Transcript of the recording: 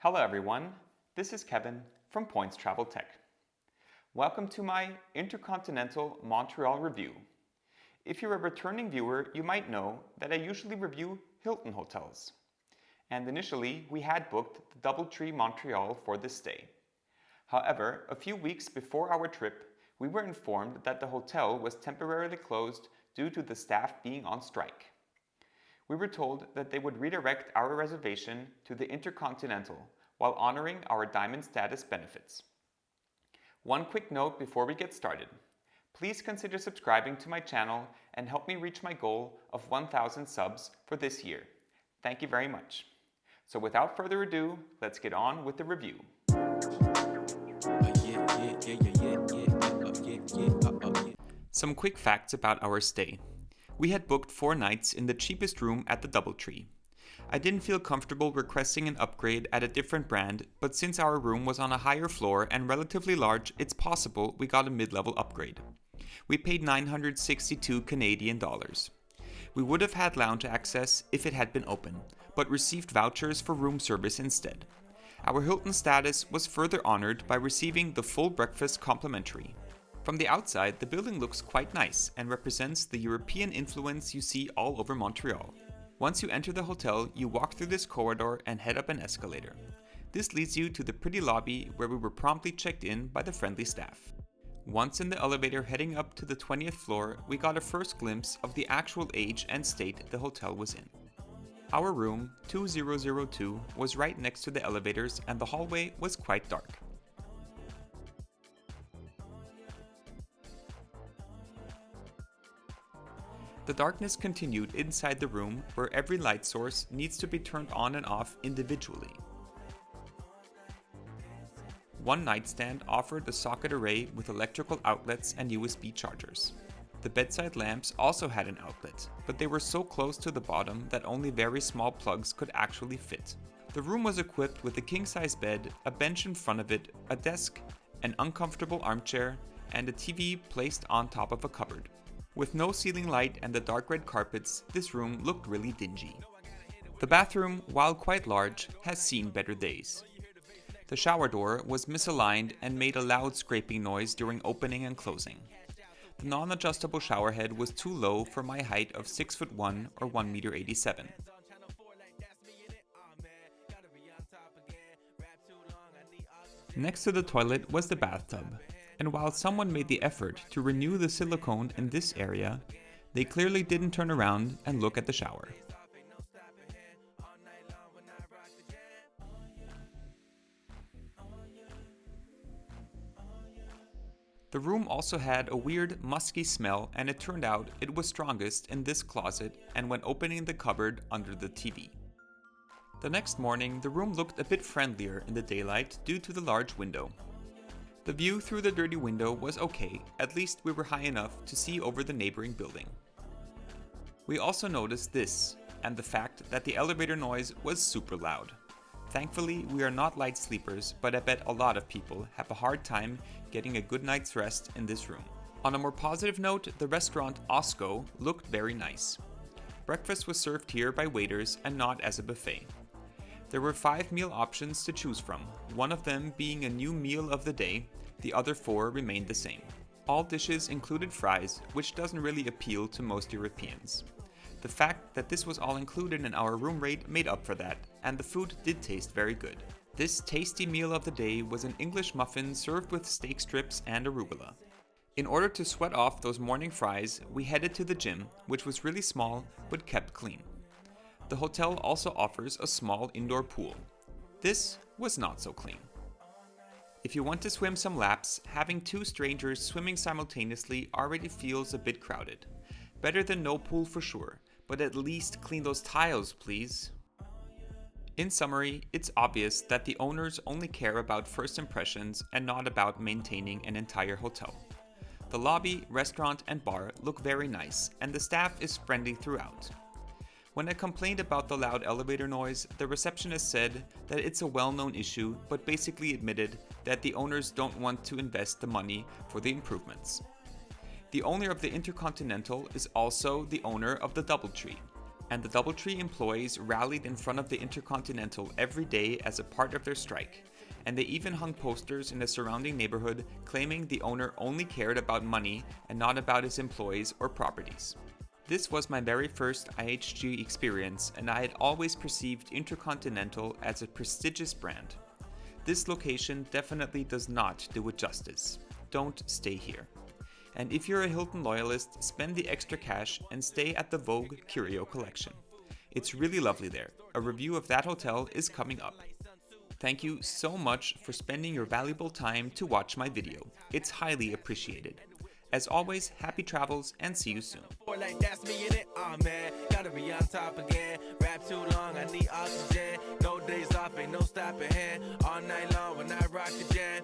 Hello everyone, this is Kevin from Points Travel Tech. Welcome to my Intercontinental Montreal review. If you're a returning viewer, you might know that I usually review Hilton hotels. And initially, we had booked the DoubleTree Montreal for this stay. However, a few weeks before our trip, we were informed that the hotel was temporarily closed due to the staff being on strike. We were told that they would redirect our reservation to the Intercontinental while honoring our Diamond status benefits. One quick note before we get started. Please consider subscribing to my channel and help me reach my goal of 1,000 subs for this year. Thank you very much. So without further ado, let's get on with the review. Some quick facts about our stay. We had booked 4 nights in the cheapest room at the DoubleTree. I didn't feel comfortable requesting an upgrade at a different brand, but since our room was on a higher floor and relatively large, it's possible we got a mid-level upgrade. We paid 962 Canadian dollars. We would have had lounge access if it had been open, but received vouchers for room service instead. Our Hilton status was further honored by receiving the full breakfast complimentary. From the outside, the building looks quite nice and represents the European influence you see all over Montreal. Once you enter the hotel, you walk through this corridor and head up an escalator. This leads you to the pretty lobby where we were promptly checked in by the friendly staff. Once in the elevator heading up to the 20th floor, we got a first glimpse of the actual age and state the hotel was in. Our room, 2002, was right next to the elevators and the hallway was quite dark. The darkness continued inside the room where every light source needs to be turned on and off individually. One nightstand offered a socket array with electrical outlets and USB chargers. The bedside lamps also had an outlet, but they were so close to the bottom that only very small plugs could actually fit. The room was equipped with a king-size bed, a bench in front of it, a desk, an uncomfortable armchair, and a TV placed on top of a cupboard. With no ceiling light and the dark red carpets, this room looked really dingy. The bathroom, while quite large, has seen better days. The shower door was misaligned and made a loud scraping noise during opening and closing. The non-adjustable shower head was too low for my height of 6'1" or 1'87". Next to the toilet was the bathtub. And while someone made the effort to renew the silicone in this area, they clearly didn't turn around and look at the shower. The room also had a weird musky smell, and it turned out it was strongest in this closet and when opening the cupboard under the TV. The next morning, the room looked a bit friendlier in the daylight due to the large window. The view through the dirty window was okay, at least we were high enough to see over the neighboring building. We also noticed this, and the fact that the elevator noise was super loud. Thankfully, we are not light sleepers, but I bet a lot of people have a hard time getting a good night's rest in this room. On a more positive note, the restaurant Osco looked very nice. Breakfast was served here by waiters and not as a buffet. There were 5 meal options to choose from, one of them being a new meal of the day, the other 4 remained the same. All dishes included fries, which doesn't really appeal to most Europeans. The fact that this was all included in our room rate made up for that, and the food did taste very good. This tasty meal of the day was an English muffin served with steak strips and arugula. In order to sweat off those morning fries, we headed to the gym, which was really small but kept clean. The hotel also offers a small indoor pool. This was not so clean. If you want to swim some laps, having 2 strangers swimming simultaneously already feels a bit crowded. Better than no pool for sure, but at least clean those tiles, please. In summary, it's obvious that the owners only care about first impressions and not about maintaining an entire hotel. The lobby, restaurant, and bar look very nice, and the staff is friendly throughout. When I complained about the loud elevator noise, the receptionist said that it's a well-known issue, but basically admitted that the owners don't want to invest the money for the improvements. The owner of the Intercontinental is also the owner of the DoubleTree, and the DoubleTree employees rallied in front of the Intercontinental every day as a part of their strike, and they even hung posters in the surrounding neighborhood claiming the owner only cared about money and not about his employees or properties. This was my very first IHG experience, and I had always perceived Intercontinental as a prestigious brand. This location definitely does not do it justice. Don't stay here. And if you're a Hilton loyalist, spend the extra cash and stay at the Vogue Curio Collection. It's really lovely there. A review of that hotel is coming up. Thank you so much for spending your valuable time to watch my video. It's highly appreciated. As always, happy travels and see you soon. Like that's me in it, man. Gotta be on top again. Rap too long, I need oxygen. No days off, ain't no stopping hand. All night long when I rock the jam.